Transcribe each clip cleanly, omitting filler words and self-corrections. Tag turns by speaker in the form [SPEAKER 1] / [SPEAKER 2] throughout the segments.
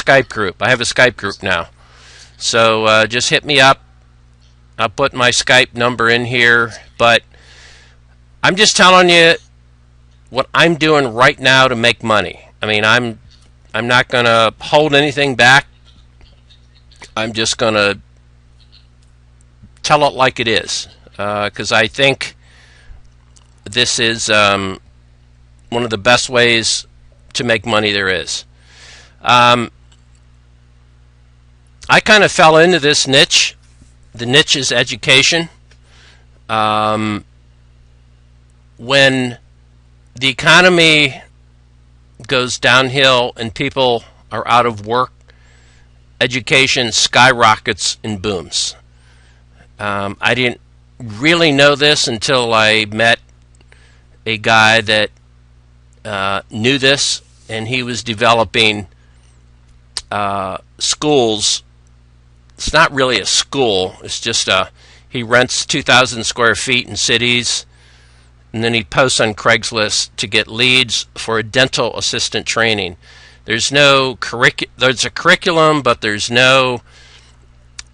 [SPEAKER 1] Skype group. I have a Skype group now. So just hit me up. I'll put my Skype number in here. But I'm just telling you what I'm doing right now to make money. I mean, I'm not going to hold anything back. I'm just going to tell it like it is, because I think this is one of the best ways to make money there is. I kind of fell into this niche. The niche is education. When the economy goes downhill and people are out of work, education skyrockets and booms. I didn't really know this until I met a guy that knew this, and he was developing schools. It's not really a school. It's just he rents 2,000 square feet in cities, and then he posts on Craigslist to get leads for a dental assistant training. There's no there's a curriculum, but there's no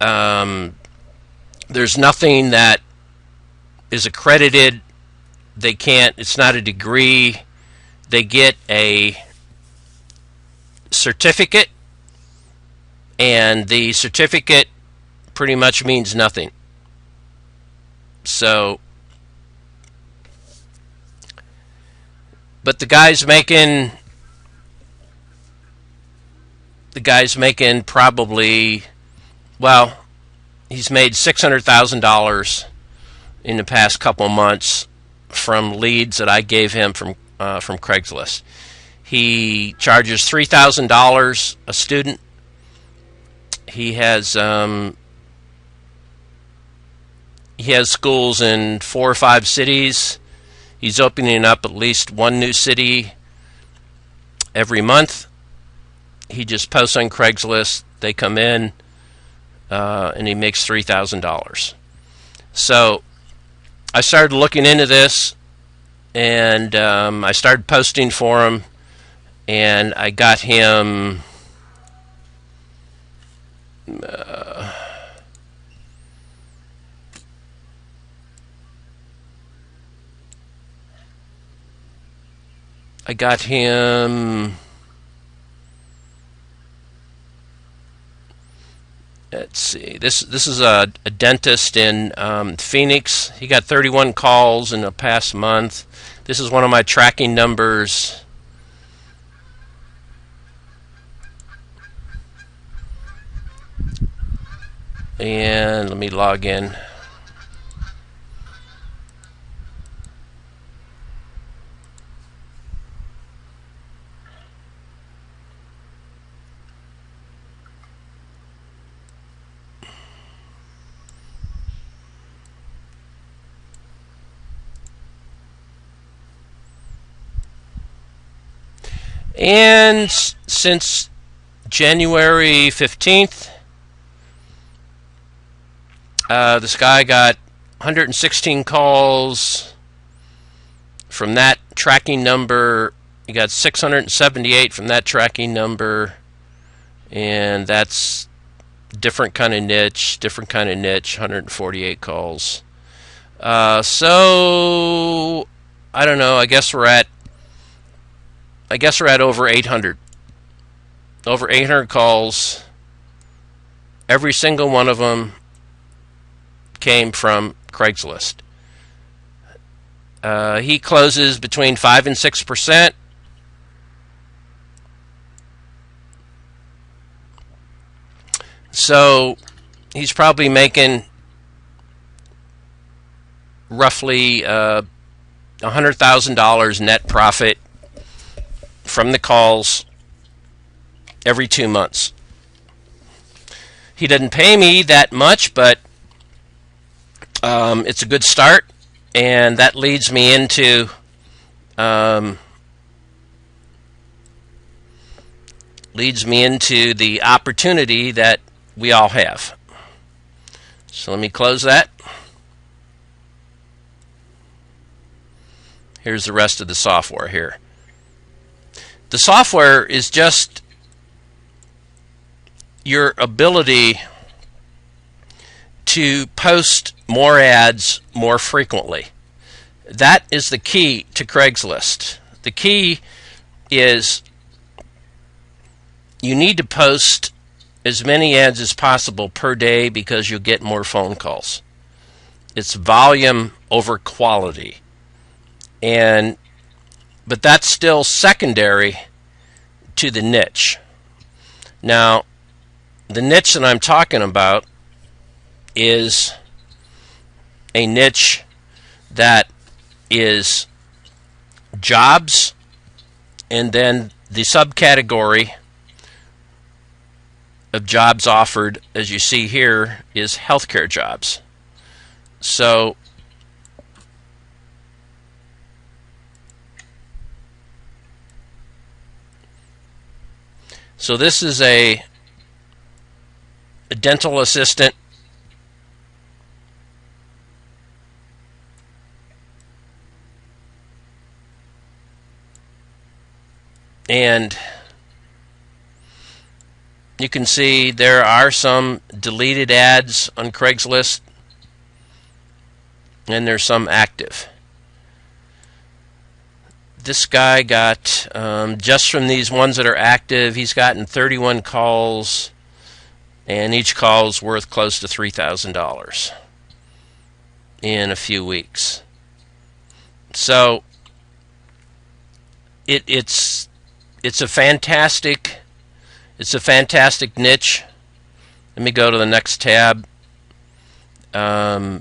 [SPEAKER 1] there's nothing that is accredited. They can't. It's not a degree. They get a certificate, and the certificate pretty much means nothing. So, but the guy's making probably, well, he's made $600,000 in the past couple months from leads that I gave him from Craigslist. He charges $3,000 a student. He has schools in 4 or 5 cities. He's opening up at least one new city every month. He just posts on Craigslist. They come in, and he makes $3,000. So I started looking into this, and I started posting for him, and I got him let's see, this is a dentist in Phoenix. He got 31 calls in the past month. This is one of my tracking numbers. And let me log in. And since January 15th, this guy got 116 calls from that tracking number. He got 678 from that tracking number, and that's different kind of niche, 148 calls. So I don't know. I guess we're at over 800. Over 800 calls. Every single one of them came from Craigslist. He closes between 5 and 6%. So he's probably making roughly $100,000 net profit from the calls every 2 months. He didn't pay me that much, but it's a good start, and that leads me into the opportunity that we all have. So let me close that. Here's the rest of the software here. The software is just your ability to post more ads more frequently. That is the key to Craigslist. The key is you need to post as many ads as possible per day because you'll get more phone calls. It's volume over quality. But that's still secondary to the niche. Now, the niche that I'm talking about is a niche that is jobs, and then the subcategory of jobs offered, as you see here, is healthcare jobs. So this is a dental assistant. And you can see there are some deleted ads on Craigslist, and there's some active. This guy got, just from these ones that are active, he's gotten 31 calls, and each call is worth close to $3,000 in a few weeks. So it's a fantastic niche. Let me go to the next tab. Our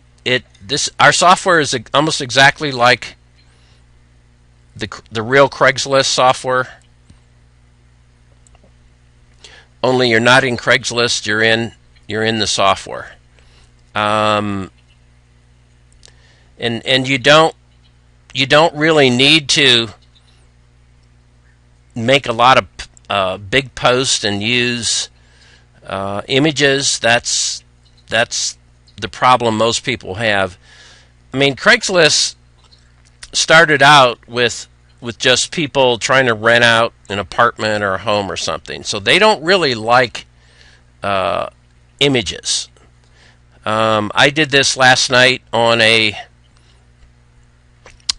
[SPEAKER 1] software is almost exactly like the real Craigslist software. Only you're not in Craigslist, you're in the software. And you don't really need to make a lot of big posts and use images. That's the problem most people have. I mean, Craigslist started out with just people trying to rent out an apartment or a home or something. So they don't really like images. I did this last night on a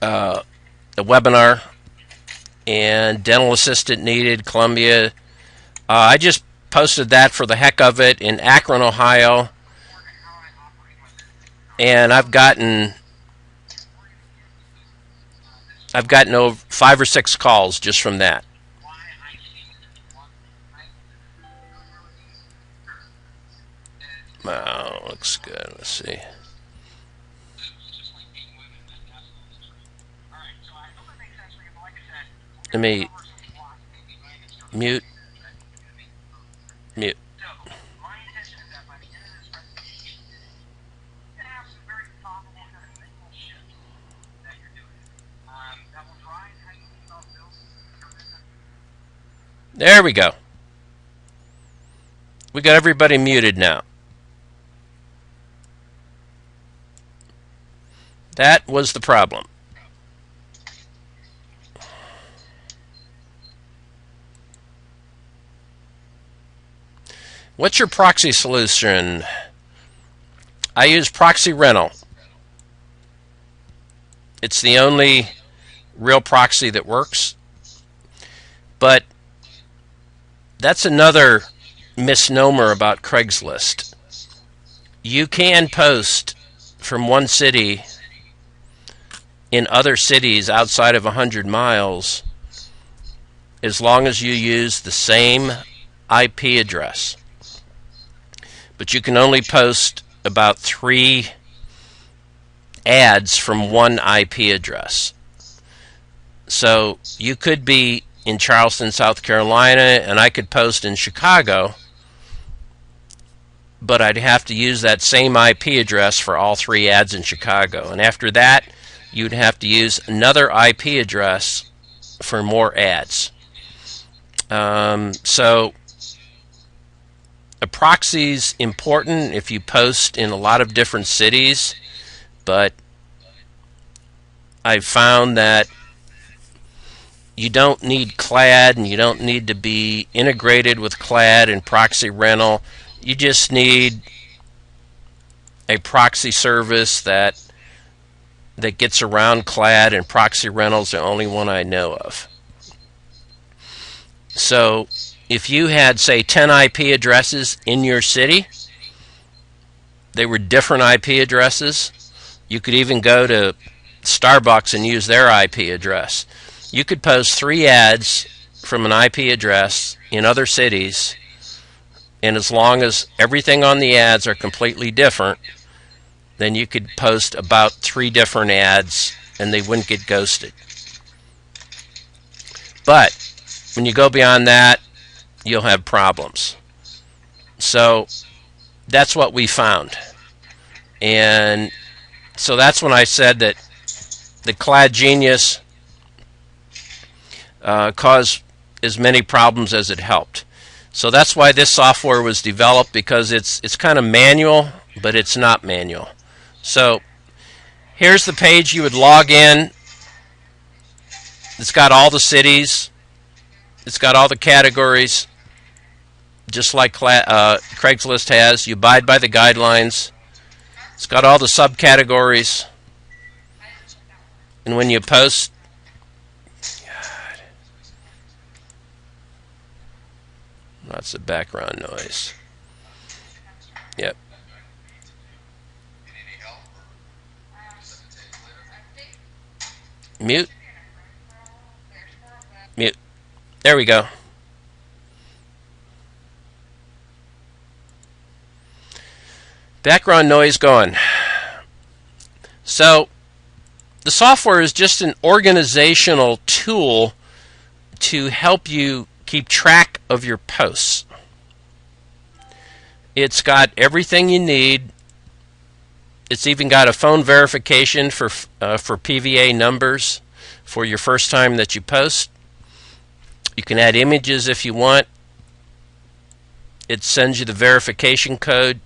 [SPEAKER 1] webinar, and dental assistant needed, Columbia. I just posted that for the heck of it in Akron, Ohio, and I've gotten over 5 or 6 calls just from that. Wow, looks good. Let's see. Let me mute. There we go. We got everybody muted now. That was the problem. What's your proxy solution? I use Proxy Rental. It's the only real proxy that works. But that's another misnomer about Craigslist. You can post from one city in other cities outside of 100 miles as long as you use the same IP address. But you can only post about 3 ads from one IP address. So you could be in Charleston, South Carolina, and I could post in Chicago, but I'd have to use that same IP address for all 3 ads in Chicago. And after that, you'd have to use another IP address for more ads. So a proxy's important if you post in a lot of different cities, but I've found that you don't need CLAD, and you don't need to be integrated with CLAD and proxy rental. You just need a proxy service that gets around CLAD, and proxy rental's the only one I know of. So if you had, say, 10 IP addresses in your city, they were different IP addresses. You could even go to Starbucks and use their IP address. You could post 3 ads from an IP address in other cities, and as long as everything on the ads are completely different, then you could post about 3 different ads and they wouldn't get ghosted. But when you go beyond that, you'll have problems. So that's what we found. And so that's when I said that the CLAD Genius caused as many problems as it helped. So that's why this software was developed, because it's kind of manual, but it's not manual. So here's the page you would log in. It's got all the cities. It's got all the categories, just like Craigslist has. You abide by the guidelines. It's got all the subcategories. And when you post, lots of background noise. Yep. Mute. Mute. There we go. Background noise gone. So the software is just an organizational tool to help you keep track of your posts. It's got everything you need. It's even got a phone verification for PVA numbers for your first time that you post. You can add images if you want. It sends you the verification code.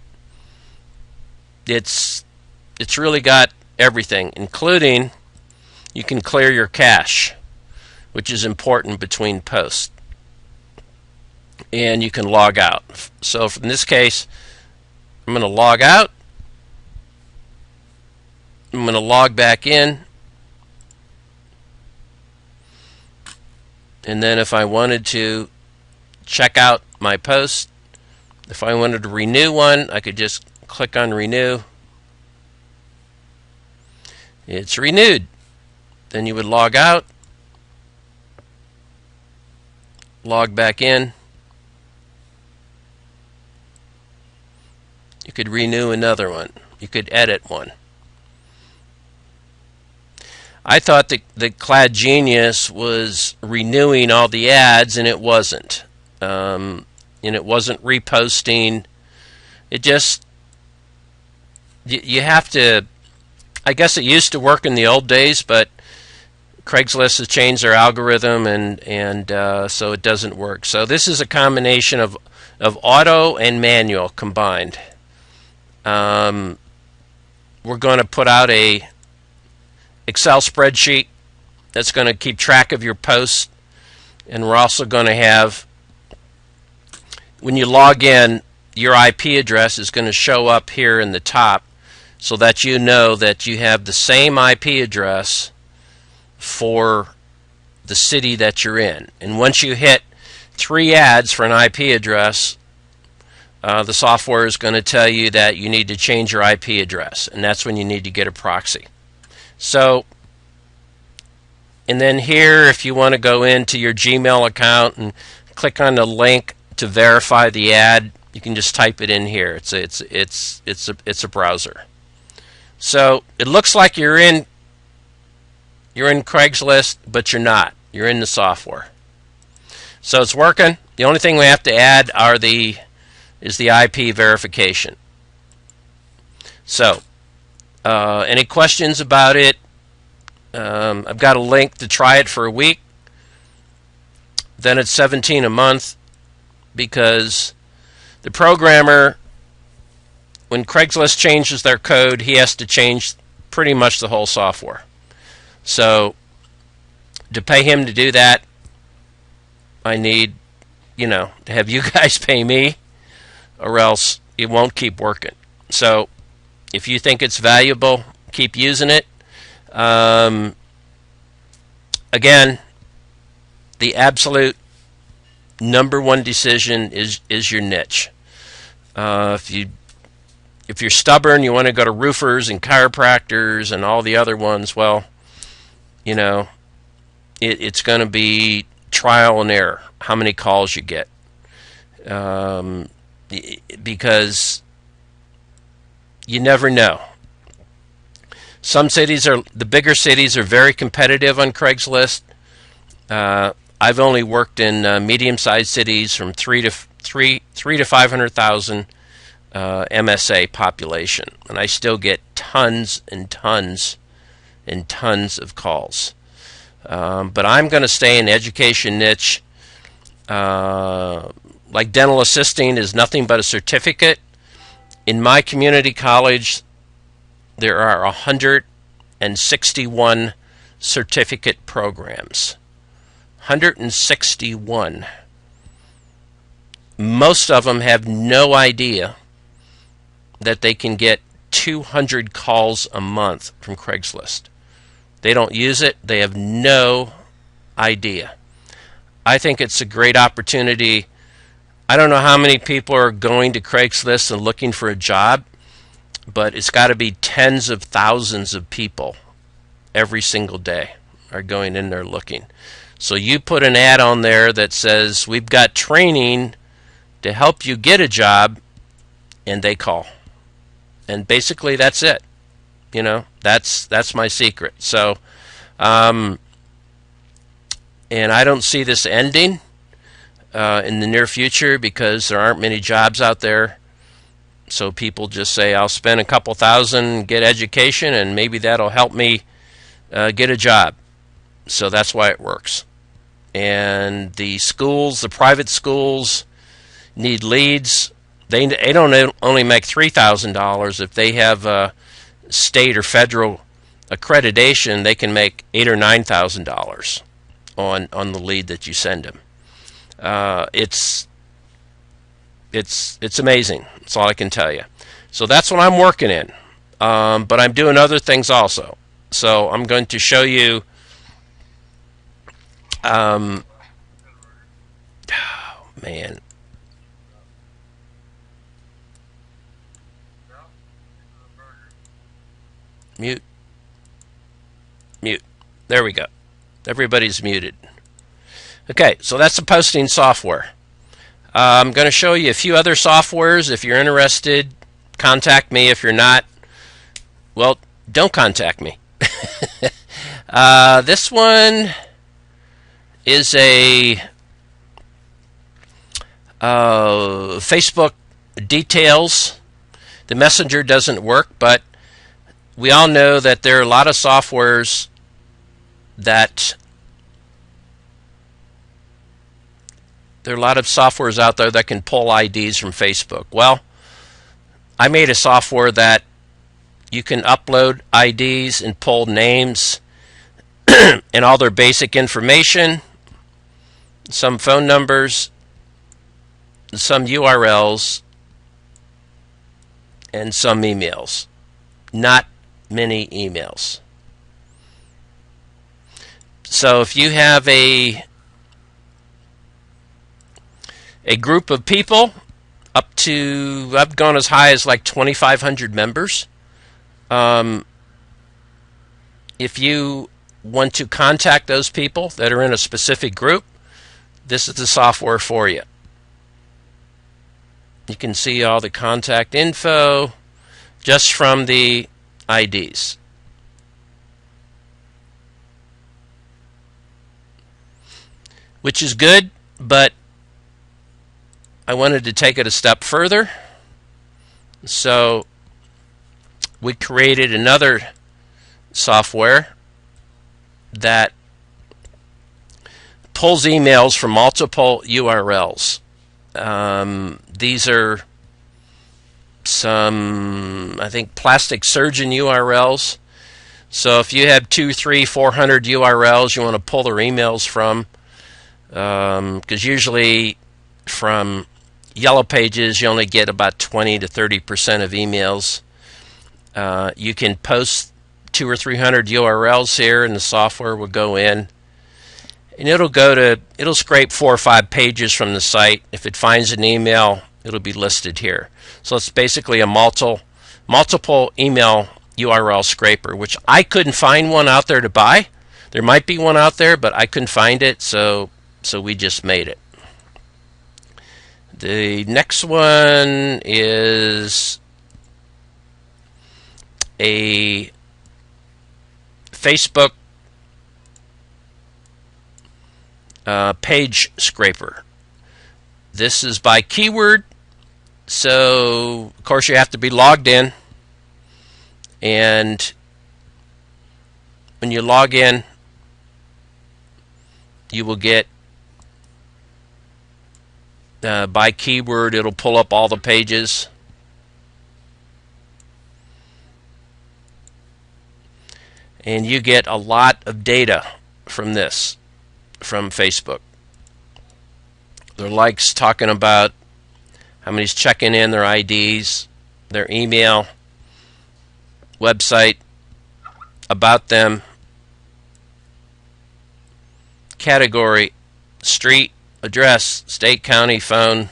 [SPEAKER 1] It's really got everything, including you can clear your cache, which is important between posts. And you can log out. So in this case, I'm going to log out. I'm going to log back in. And then if I wanted to check out my post, if I wanted to renew one, I could just click on renew. It's renewed. Then you would log out, log back in. You could renew another one. You could edit one. I thought the CLAD Genius was renewing all the ads, and it wasn't. And it wasn't reposting. It just, you have to, I guess it used to work in the old days, but Craigslist has changed their algorithm, and so it doesn't work. So this is a combination of auto and manual combined. We're going to put out a Excel spreadsheet that's going to keep track of your posts, and we're also going to have, when you log in, your IP address is going to show up here in the top so that you know that you have the same IP address for the city that you're in. And once you hit 3 ads for an IP address, the software is going to tell you that you need to change your IP address, and that's when you need to get a proxy. So, and then here, if you want to go into your Gmail account and click on the link to verify the ad, you can just type it in here. It's a browser. So it looks like you're in Craigslist, but you're not. You're in the software. So it's working. The only thing we have to add is the IP verification. So, any questions about it? I've got a link to try it for a week. Then it's $17 a month, because the programmer, when Craigslist changes their code, he has to change pretty much the whole software. So to pay him to do that, I need, to have you guys pay me, or else it won't keep working. So if you think it's valuable, keep using it. Again, the absolute number one decision is your niche. If you're stubborn, you want to go to roofers and chiropractors and all the other ones, well, it's going to be trial and error how many calls you get, because you never know. The bigger cities are very competitive on Craigslist. I've only worked in medium-sized cities from 3 to 500,000 MSA population, and I still get tons and tons and tons of calls. But I'm going to stay in the education niche. Like dental assisting is nothing but a certificate. In my community college, there are 161 certificate programs. 161. Most of them have no idea that they can get 200 calls a month from Craigslist. They don't use it. They have no idea. I think it's a great opportunity. I don't know how many people are going to Craigslist and looking for a job, but it's got to be tens of thousands of people every single day are going in there looking. So you put an ad on there that says, we've got training to help you get a job, and they call. And basically that's it. That's my secret. So, and I don't see this ending in the near future because there aren't many jobs out there. So people just say, I'll spend a couple thousand, get education, and maybe that'll help me get a job. So that's why it works. And the private schools need leads. They don't only make $3,000. If they have state or federal accreditation, they can make $8,000 or $9,000 on the lead that you send them. It's amazing. That's all I can tell you. So that's what I'm working in. But I'm doing other things also. So I'm going to show you. Oh, man. Mute. There we go. Everybody's muted. Okay, so that's the posting software. I'm going to show you a few other softwares. If you're interested, contact me. If you're not, well, don't contact me. This one is a Facebook details. The Messenger doesn't work, but we all know that there are a lot of softwares out there that can pull IDs from Facebook. Well, I made a software that you can upload IDs and pull names and all their basic information, some phone numbers, some URLs, and some emails. Not many emails. So if you have a group of people up to, I've gone as high as like 2,500 members. If you want to contact those people that are in a specific group, this is the software for you. You can see all the contact info just from the IDs. Which is good, but I wanted to take it a step further. So we created another software that pulls emails from multiple URLs. These are some, I think, plastic surgeon URLs. So if you have 200, 300, 400 URLs you want to pull their emails from, because usually from Yellow Pages you only get about 20 to 30% of emails. You can post 200 or 300 URLs here, and the software will go in, and it'll scrape 4 or 5 pages from the site. If it finds an email, it'll be listed here. So it's basically a multiple email URL scraper, which I couldn't find one out there to buy. There might be one out there, but I couldn't find it, so we just made it. The next one is a Facebook page scraper. This is by keyword, so of course you have to be logged in, and when you log in you will get by keyword. It'll pull up all the pages, and you get a lot of data from this, from Facebook. Their likes, talking about how many's checking in, their IDs, their email, website, about them, category, street, address, state, county, phone.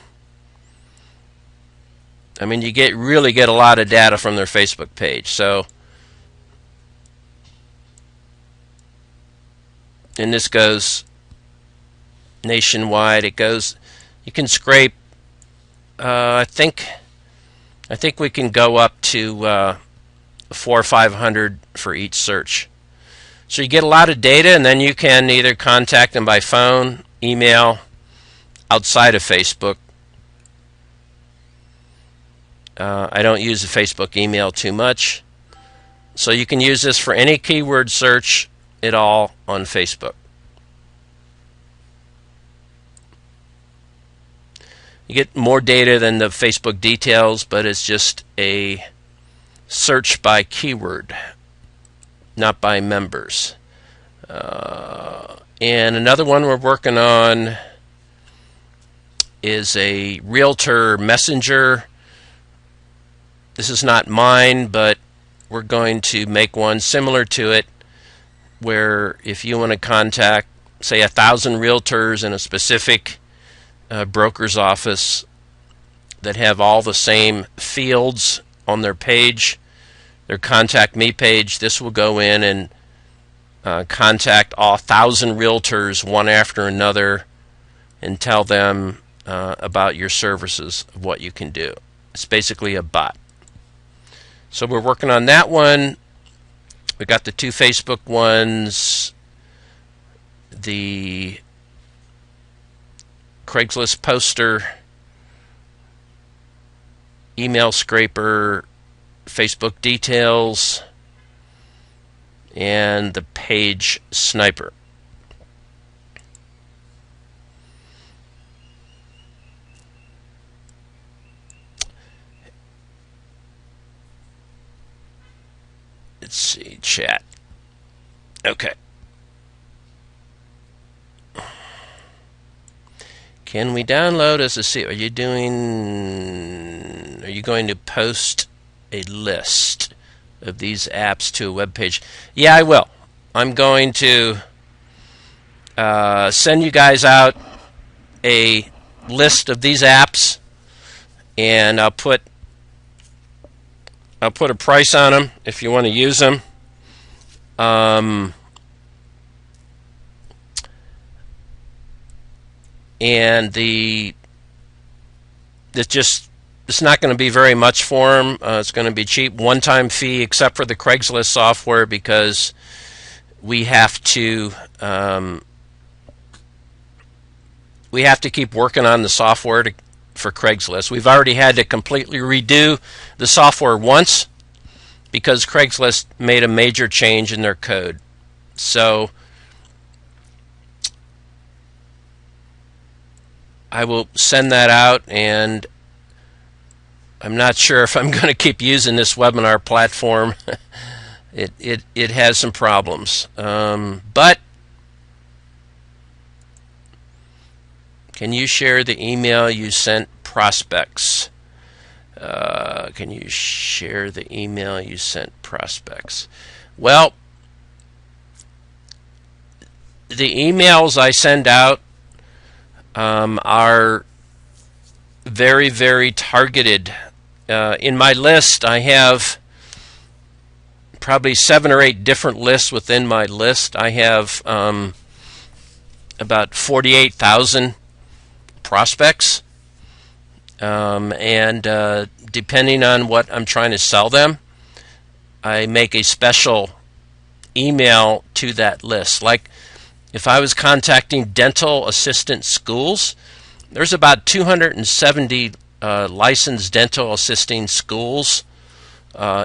[SPEAKER 1] I mean, you really get a lot of data from their Facebook page. So, and this goes nationwide. It goes, you can scrape, I think we can go up to 400 or 500 for each search. So you get a lot of data, and then you can either contact them by phone, email, outside of Facebook. I don't use the Facebook email too much. So you can use this for any keyword search at all on Facebook. You get more data than the Facebook details, but it's just a search by keyword, not by members. And another one we're working on is a realtor messenger. This is not mine, but we're going to make one similar to it, where if you want to contact, say, 1,000 realtors in a specific broker's office that have all the same fields on their page, their contact me page, this will go in and contact all 1,000 realtors one after another and tell them about your services, of what you can do. It's basically a bot. So we're working on that one. We got the 2 Facebook ones, the Craigslist poster, email scraper, Facebook details, and the page sniper. Let's see, chat. Okay. Can we download as a C? Are you going to post a list of these apps to a web page? Yeah, I will. I'm going to send you guys out a list of these apps, and I'll put a price on them if you want to use them. And it's not going to be very much for them. It's going to be cheap, one-time fee, except for the Craigslist software, because we have to keep working on the software for Craigslist. We've already had to completely redo the software once because Craigslist made a major change in their code. So I will send that out, and I'm not sure if I'm going to keep using this webinar platform. It has some problems. But can you share the email you sent prospects? Can you share the email you sent prospects? Well, the emails I send out are very, very targeted. In my list, I have probably 7 or 8 different lists within my list. I have about 48,000 prospects, and depending on what I'm trying to sell them, I make a special email to that list. Like if I was contacting dental assistant schools, there's about 270 licensed dental assisting schools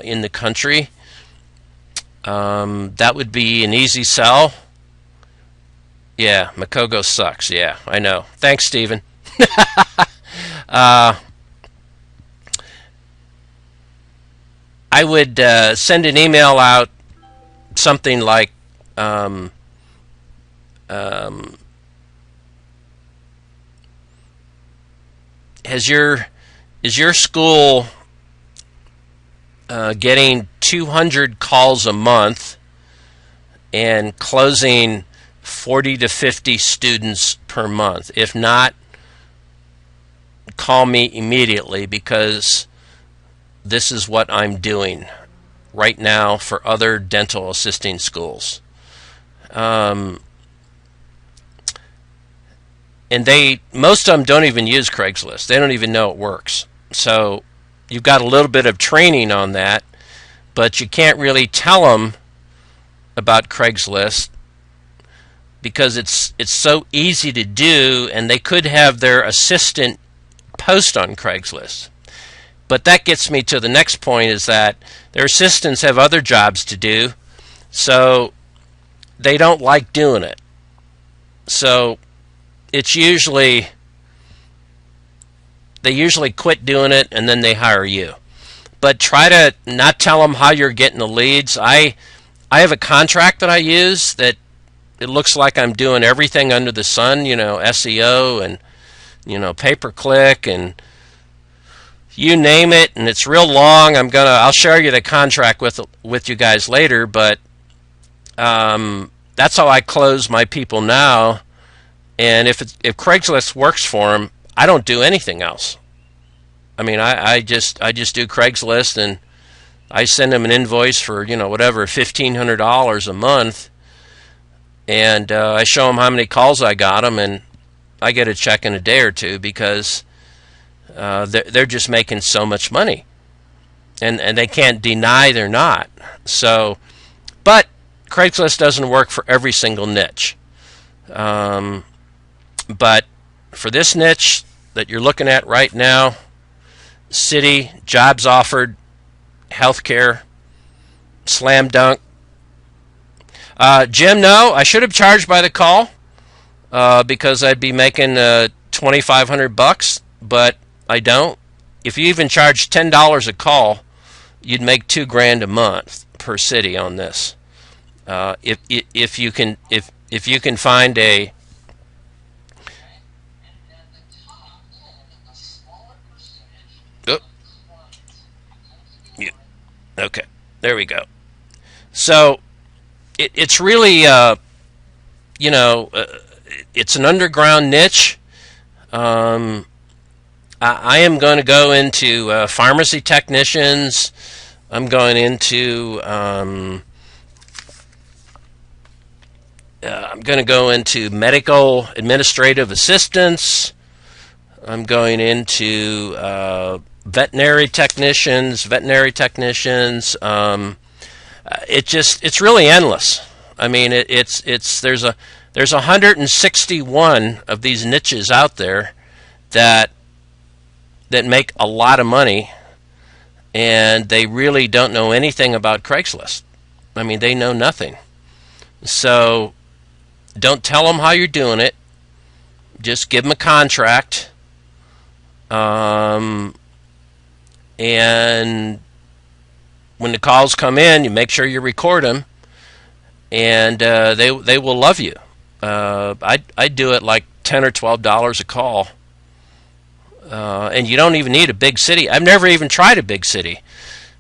[SPEAKER 1] in the country. That would be an easy sell. Yeah, Makogo sucks. Yeah, I know. Thanks, Stephen. I would send an email out, something like is your school getting 200 calls a month and closing 40 to 50 students per month? If not, call me immediately, because this is what I'm doing right now for other dental assisting schools. And most of them don't even use Craigslist. They don't even know it works. So you've got a little bit of training on that, but you can't really tell them about Craigslist because it's so easy to do, and they could have their assistant post on Craigslist. But that gets me to the next point, is that their assistants have other jobs to do, so they don't like doing it. So it's usually, they usually quit doing it and then they hire you. But try to not tell them how you're getting the leads. I have a contract that I use that it looks like I'm doing everything under the sun, SEO and pay-per-click and you name it, and it's real long. I'll share you the contract with you guys later, but that's how I close my people now. And if Craigslist works for them, I don't do anything else. I mean, I just do Craigslist, and I send them an invoice for whatever, $1,500 a month, and I show them how many calls I got them, and I get a check in a day or two, because they're just making so much money, and they can't deny they're not. So, but Craigslist doesn't work for every single niche. But for this niche that you're looking at right now, city, jobs offered, healthcare, slam dunk. Jim, no, I should have charged by the call because I'd be making $2,500, but I don't. If you even charge $10 a call, you'd make $2,000 a month per city on this. If you can find a okay, there we go. So it's really it's an underground niche. I am going to go into pharmacy technicians. I'm going into medical administrative assistants. I'm going into veterinary technicians. It's really endless. I mean, there's 161 of these niches out there that make a lot of money, and they really don't know anything about Craigslist. I mean, they know nothing. So don't tell them how you're doing it. Just give them a contract. And when the calls come in, you make sure you record them, and they will love you. I do it like $10 or $12 a call, and you don't even need a big city. I've never even tried a big city.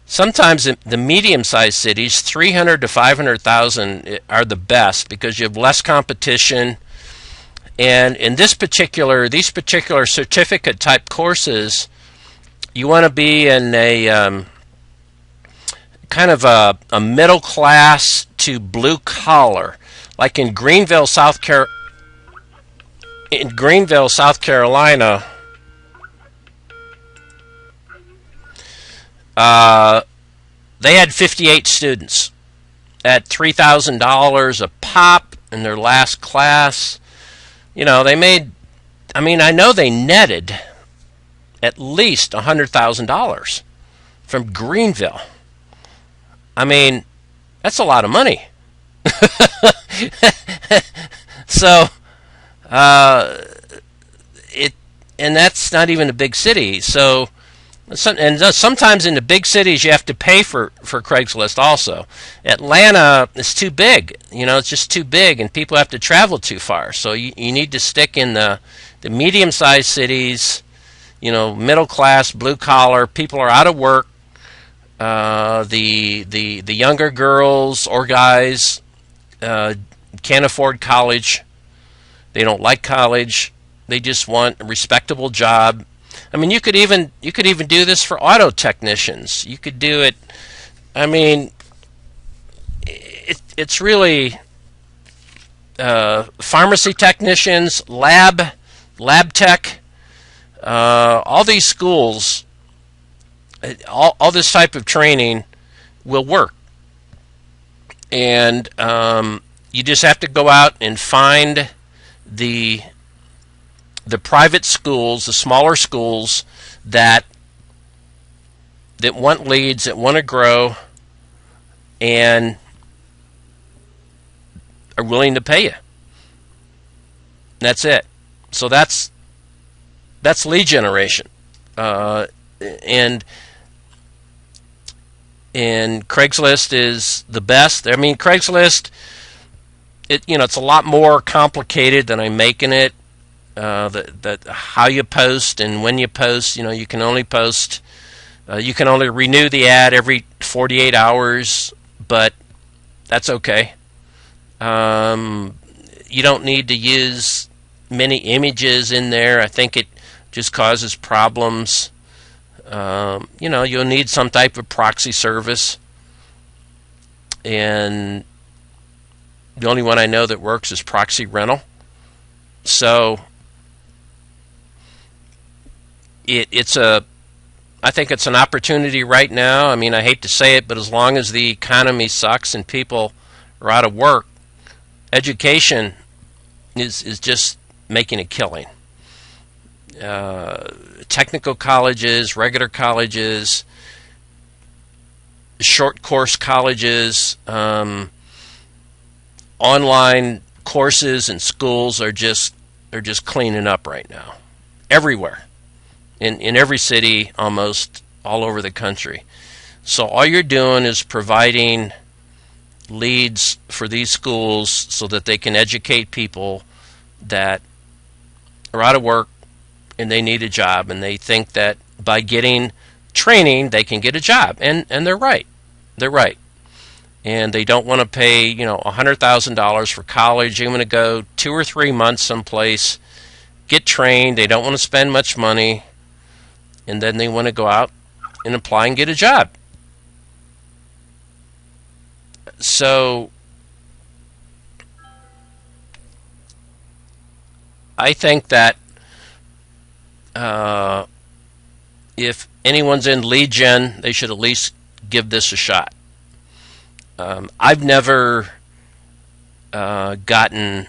[SPEAKER 1] Sometimes the medium-sized cities, 300 to 500,000, are the best because you have less competition. And in these particular certificate type courses, you want to be in a kind of a middle class to blue collar, like in Greenville, South Carolina. They had 58 students at $3,000 a pop in their last class. You know, they made, I know they netted at least $100,000 from Greenville. I mean, that's a lot of money. So, and that's not even a big city. So, sometimes in the big cities you have to pay for Craigslist also. Atlanta is too big. You know, it's just too big, and people have to travel too far. So you need to stick in the medium-sized cities, you know, middle class, blue collar. People are out of work. The younger girls or guys can't afford college. They don't like college. They just want a respectable job. I mean, you could even do this for auto technicians. You could do it. I mean, it's really pharmacy technicians, lab tech, all these schools, all this type of training will work. And you just have to go out and find the private schools, the smaller schools that want leads, that want to grow, and are willing to pay you. That's it. So that's lead generation, and Craigslist is the best. I mean, Craigslist, it's a lot more complicated than I'm making it. How you post and when you post, you can only post, you can only renew the ad every 48 hours, but that's okay. You don't need to use many images in there. I think it just causes problems. You'll need some type of proxy service, and the only one I know that works is Proxy Rental. So I think it's an opportunity right now. I mean, I hate to say it, but as long as the economy sucks and people are out of work, education is just making a killing. Technical colleges, regular colleges, short course colleges, online courses and schools are just cleaning up right now, everywhere. In every city, almost all over the country. So all you're doing is providing leads for these schools so that they can educate people that are out of work and they need a job, and they think that by getting training they can get a job, and they're right. They're right. And they don't want to pay $100,000 for college. They're going to go 2 or 3 months someplace, get trained. They don't want to spend much money. And then they want to go out and apply and get a job. So I think that if anyone's in lead gen, they should at least give this a shot. I've never gotten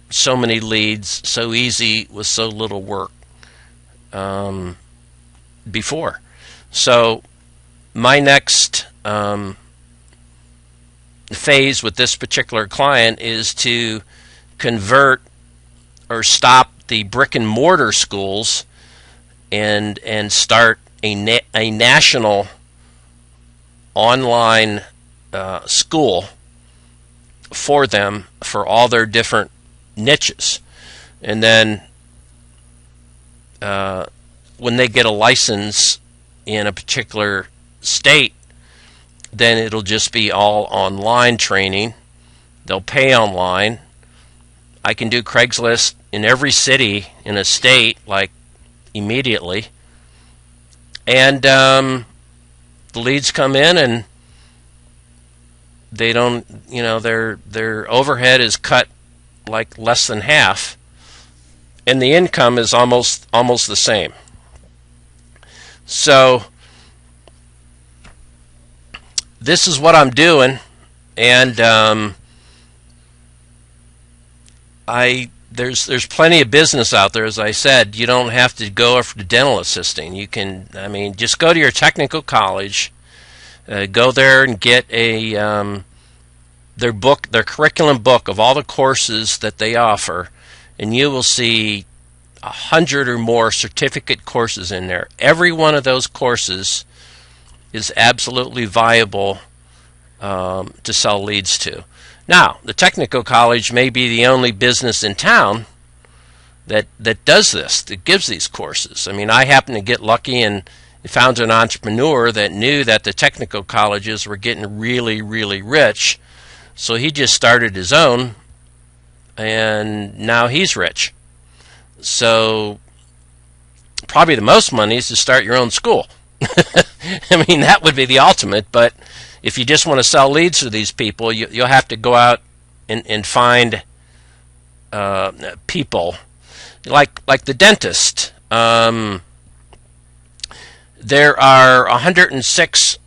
[SPEAKER 1] so many leads so easy with so little work before. So my next phase with this particular client is to convert or stop the brick and mortar schools and start a national online school for them for all their different niches. And then when they get a license in a particular state, then it'll just be all online training. They'll pay online. I can do Craigslist in every city in a state, like immediately. And the leads come in, and they don't, their overhead is cut like less than half, and the income is almost the same. So this is what I'm doing, and there's plenty of business out there. As I said, you don't have to go for dental assisting. You can, just go to your technical college, go there and get their curriculum book of all the courses that they offer, and you will see 100 or more certificate courses in there. Every one of those courses is absolutely viable to sell leads to. Now, the technical college may be the only business in town that does this, that gives these courses. I happened to get lucky and found an entrepreneur that knew that the technical colleges were getting really, really rich, so he just started his own, and now he's rich. So probably the most money is to start your own school. That would be the ultimate, but if you just want to sell leads to these people, you'll have to go out and find people. Like the dentist. There are 106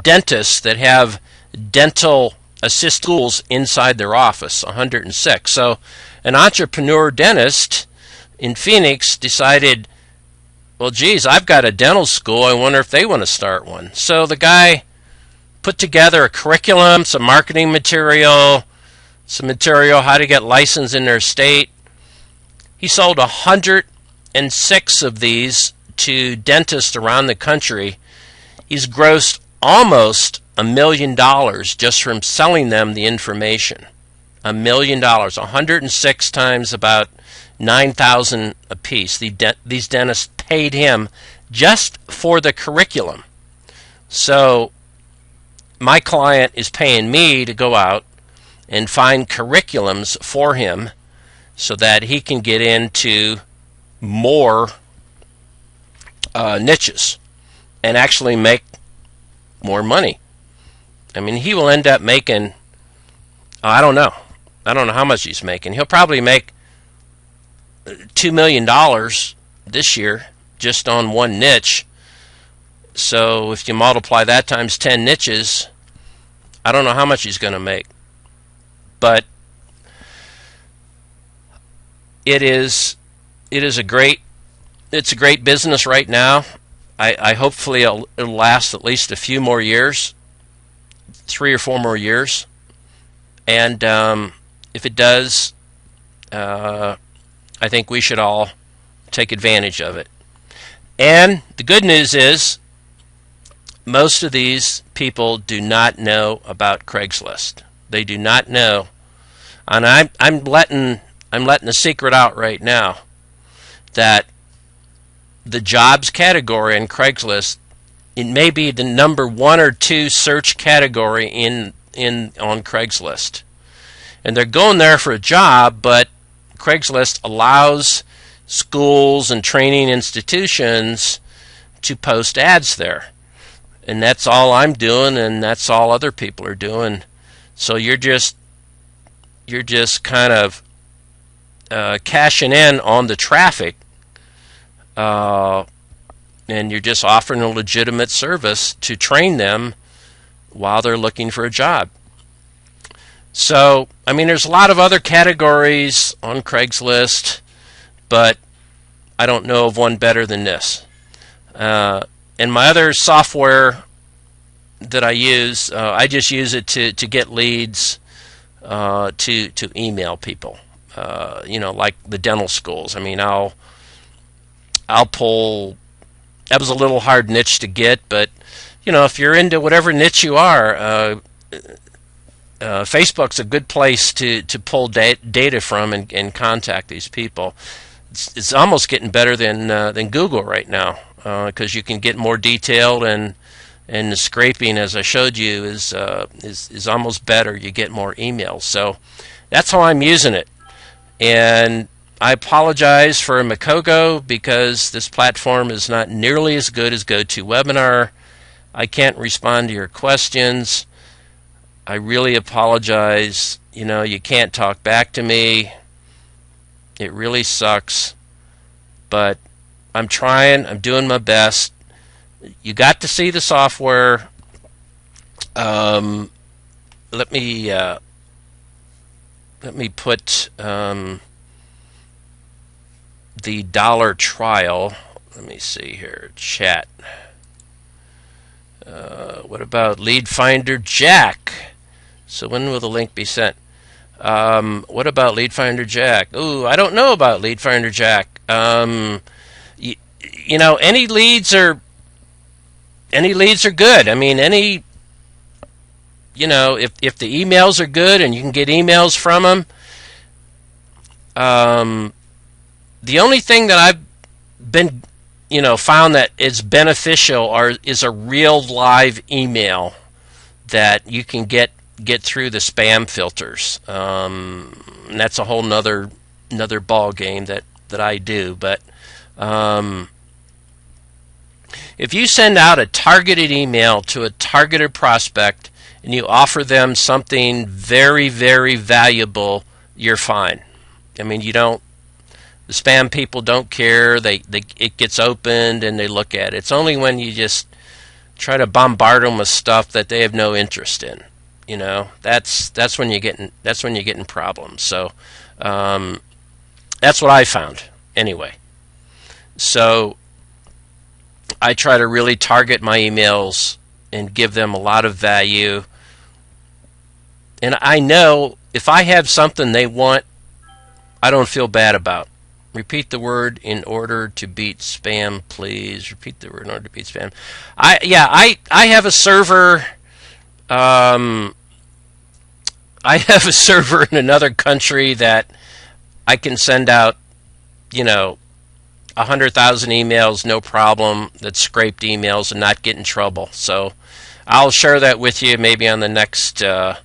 [SPEAKER 1] dentists that have dental assist tools inside their office, 106. So an entrepreneur dentist in Phoenix decided, well, geez, I've got a dental school. I wonder if they want to start one. So the guy put together a curriculum, some marketing material, some material how to get licensed in their state. He sold 106 of these to dentists around the country. He's grossed almost $1 million just from selling them the information. $1 million, 106 times about $9,000 a piece. These dentists paid him just for the curriculum. So my client is paying me to go out and find curriculums for him so that he can get into more niches and actually make more money. He will end up making, I don't know how much he's making. He'll probably make $2 million this year just on one niche. So if you multiply that times 10 niches, I don't know how much he's going to make. But it's a great business right now. I hopefully it'll last at least a few more years, 3 or 4 more years. And if it does, I think we should all take advantage of it. And the good news is, most of these people do not know about Craigslist. They do not know, and I'm letting the secret out right now that the jobs category in Craigslist, it may be the number 1 or 2 search category on Craigslist, and they're going there for a job, but Craigslist allows schools and training institutions to post ads there. And that's all I'm doing, and that's all other people are doing. So you're just kind of cashing in on the traffic, and you're just offering a legitimate service to train them while they're looking for a job. So, there's a lot of other categories on Craigslist, but I don't know of one better than this. And my other software that I use, I just use it to get leads to email people. Like the dental schools. I'll pull. That was a little hard niche to get, but if you're into whatever niche you are, Facebook's a good place to pull data from and contact these people. It's almost getting better than Google right now, because you can get more detailed, and the scraping, as I showed you, is almost better. You get more emails. So that's how I'm using it. And I apologize for Makogo, because this platform is not nearly as good as GoToWebinar. I can't respond to your questions. I really apologize. You can't talk back to me. It really sucks. But I'm trying. I'm doing my best. You got to see the software. Let me put the dollar trial. Let me see here. Chat. What about Lead Finder Jack? So when will the link be sent? What about Lead Finder Jack? Ooh, I don't know about Lead Finder Jack. Any leads are good. I mean, if the emails are good and you can get emails from them. The only thing that I've been found that is beneficial is a real live email that you can get through the spam filters. And that's a whole nother ball game that I do. But if you send out a targeted email to a targeted prospect and you offer them something very, very valuable, you're fine. I mean, the spam people don't care. It gets opened and they look at it. It's only when you just try to bombard them with stuff that they have no interest in. That's when you're getting problems. So that's what I found anyway. So I try to really target my emails and give them a lot of value. And I know if I have something they want, I don't feel bad about. Repeat the word in order to beat spam, please. Repeat the word in order to beat spam. I have a server. I have a server in another country that I can send out, 100,000 emails, no problem. That's scraped emails and not get in trouble. So I'll share that with you maybe on the next. I'll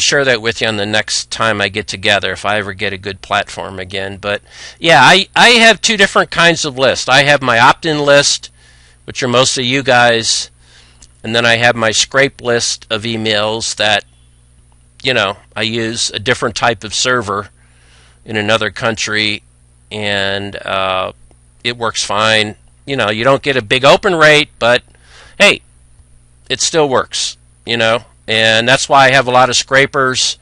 [SPEAKER 1] share that with you on the next time I get together, if I ever get a good platform again. But yeah, I have two different kinds of lists. I have my opt-in list, which are most of you guys, and then I have my scrape list of emails that, I use a different type of server in another country, and it works fine. You don't get a big open rate, but hey, it still works, And that's why I have a lot of scrapers,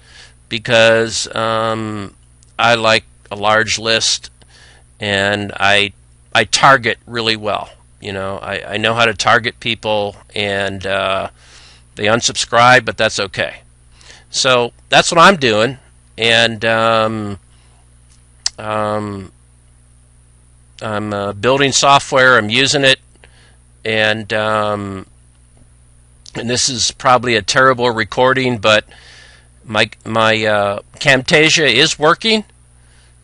[SPEAKER 1] because I like a large list, and I target really well. I know how to target people, and they unsubscribe, but that's okay. So that's what I'm doing, and I'm building software. I'm using it, and this is probably a terrible recording, but my Camtasia is working,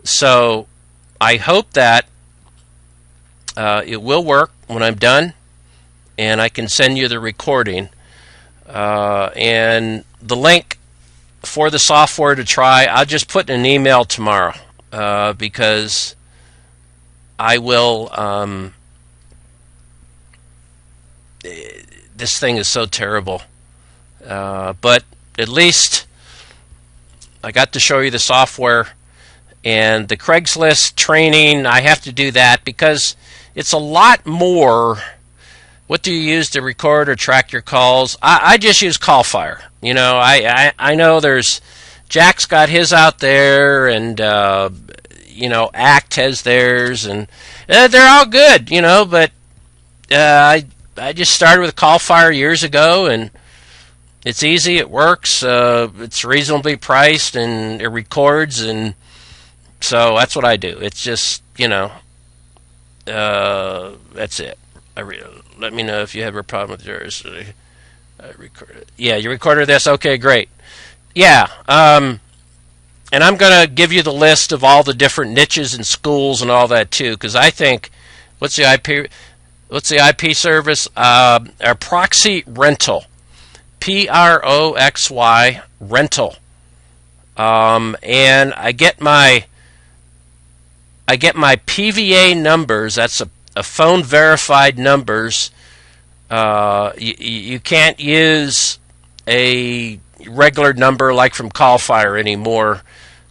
[SPEAKER 1] so I hope that it will work when I'm done, and I can send you the recording. And the link for the software to try, I'll just put in an email tomorrow, because I will... this thing is so terrible. But at least I got to show you the software. And the Craigslist training, I have to do that because it's a lot more. What do you use to record or track your calls? I just use CallFire. I know there's Jack's got his out there, and Act has theirs, and they're all good, but I just started with CallFire years ago, and it's easy, it works, it's reasonably priced, and it records, and so that's what I do. It's just, that's it. Let me know if you have a problem with yours. I recorded. Yeah, you recorded this. Okay, great. Yeah. And I'm going to give you the list of all the different niches and schools and all that too, because I think what's the IP? What's the IP service? Our proxy rental, PROXY rental, and I get my PVA numbers. That's a phone verified numbers. You can't use a regular number like from CallFire anymore.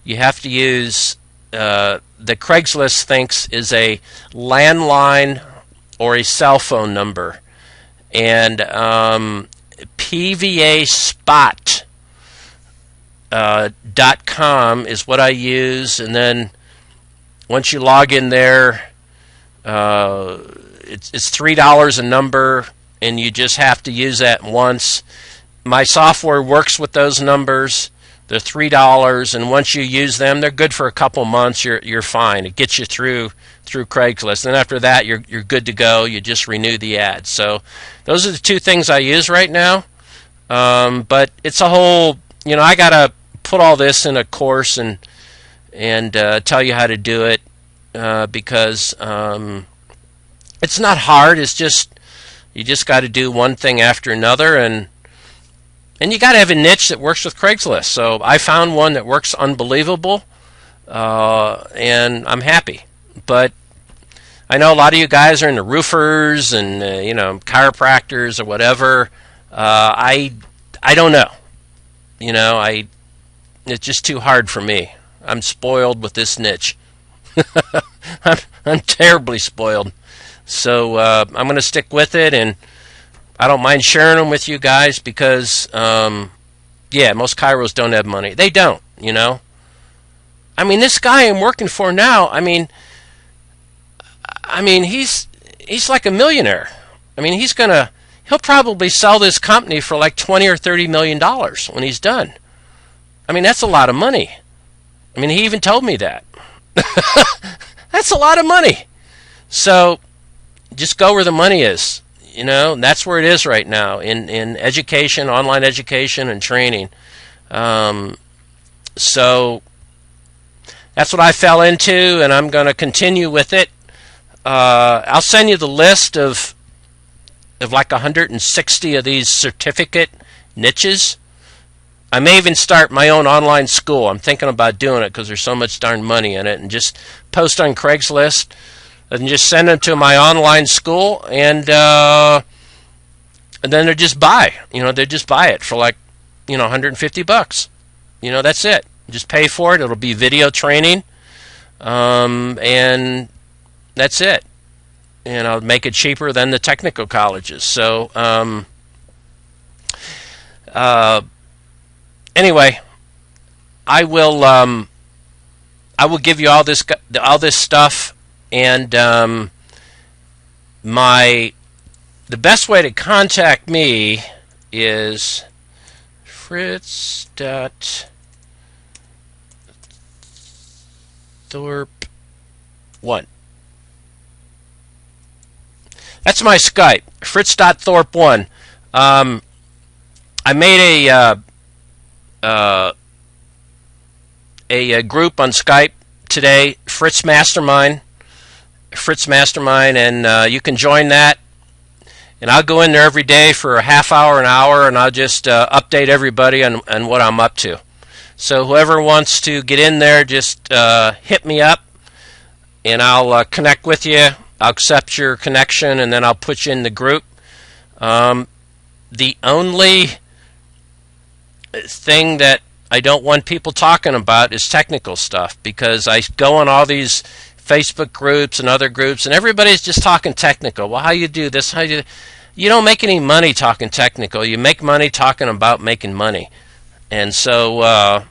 [SPEAKER 1] You have to use the Craigslist thinks is a landline or a cell phone number, and PVAspot.com is what I use, and then once you log in there, it's $3 a number, and you just have to use that once. My software works with those numbers. They're $3, and once you use them, they're good for a couple months. You're fine. It gets you through Craigslist, and after that, you're good to go. You just renew the ad. So those are the two things I use right now. But it's a whole. I gotta put all this in a course and tell you how to do it because it's not hard. It's just you just got to do one thing after another, and you got to have a niche that works with Craigslist. So I found one that works unbelievable, and I'm happy. But I know a lot of you guys are into roofers and chiropractors or whatever. I don't know. It's just too hard for me. I'm spoiled with this niche. I'm terribly spoiled. So I'm going to stick with it, and I don't mind sharing them with you guys because, most chiros don't have money. They don't, I mean, this guy I'm working for now, he's like a millionaire. He'll probably sell this company for like $20 or $30 million when he's done. That's a lot of money. He even told me that. That's a lot of money. So just go where the money is. That's where it is right now in education, online education, and training. So that's what I fell into, and I'm going to continue with it. I'll send you the list of like 160 of these certificate niches. I may even start my own online school. I'm thinking about doing it because there's so much darn money in it, and just post on Craigslist and just send them to my online school, and then they just buy. They just buy it for like $150. That's it. Just pay for it. It'll be video training, and that's it. And I'll make it cheaper than the technical colleges. So anyway, I will give you all this stuff, and the best way to contact me is fritz.thorpe1. That's my Skype, fritz.thorpe1. I made a group on Skype today, Fritz Mastermind, and you can join that. And I'll go in there every day for a half hour, an hour, and I'll just update everybody on what I'm up to. So whoever wants to get in there, just hit me up, and I'll connect with you. I'll accept your connection, and then I'll put you in the group. The only thing that I don't want people talking about is technical stuff, because I go on all these Facebook groups and other groups, and everybody's just talking technical. Well, how you do this? You don't make any money talking technical. You make money talking about making money. And so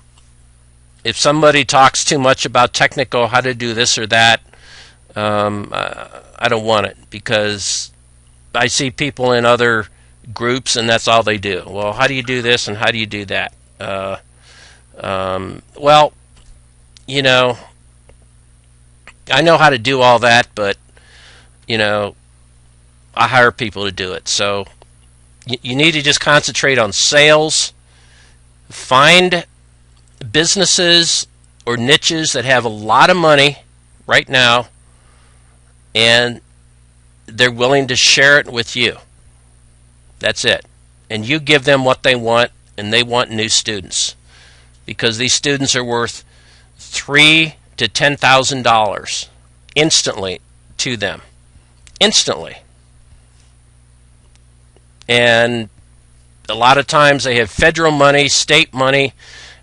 [SPEAKER 1] if somebody talks too much about technical, how to do this or that, I don't want it, because I see people in other groups and that's all they do. Well, how do you do this and how do you do that? Well, I know how to do all that, but I hire people to do it. So you need to just concentrate on sales. Find businesses or niches that have a lot of money right now, and they're willing to share it with you. That's it. And you give them what they want, and they want new students, because these students are worth $3,000 to $10,000 instantly to them. Instantly. And a lot of times they have federal money, state money,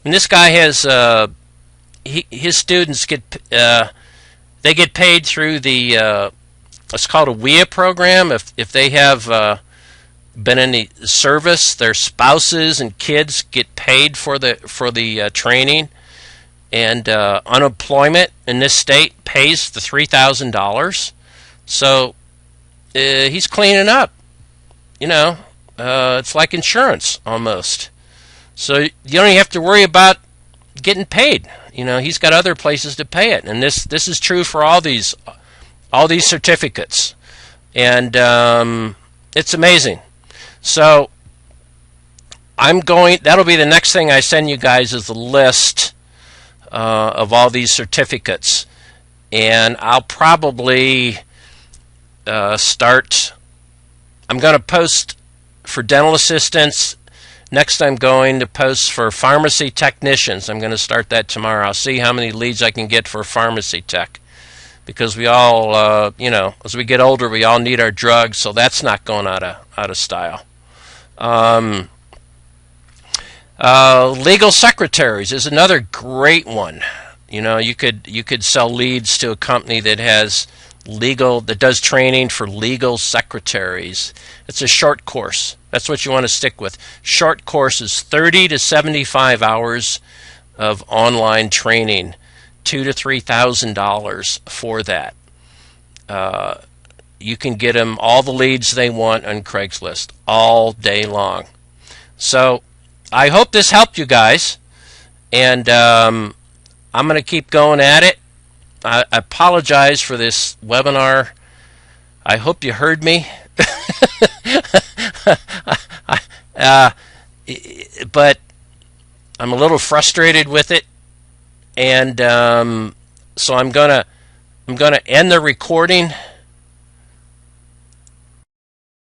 [SPEAKER 1] and this guy has his students get they get paid through the it's called a WIA program. If they have been in the service, their spouses and kids get paid for the training, and unemployment in this state pays the $3,000. So he's cleaning up. It's like insurance almost. So you don't even have to worry about getting paid. He's got other places to pay it, and this is true for all these certificates, and it's amazing. So that'll be the next thing I send you guys, is the list of all these certificates, and I'll probably start. I'm going to post for dental assistants. Next, I'm going to post for pharmacy technicians. I'm going to start that tomorrow. I'll see how many leads I can get for pharmacy tech, because we all, as we get older, we all need our drugs, so that's not going out of style. Legal secretaries is another great one. You could sell leads to a company that does training for legal secretaries. It's a short course. That's what you want to stick with. Short courses, 30 to 75 hours of online training, $2,000 to $3,000 for that. You can get them all the leads they want on Craigslist all day long. So I hope this helped you guys, and I'm going to keep going at it. I apologize for this webinar. I hope you heard me. But I'm a little frustrated with it, and so I'm gonna end the recording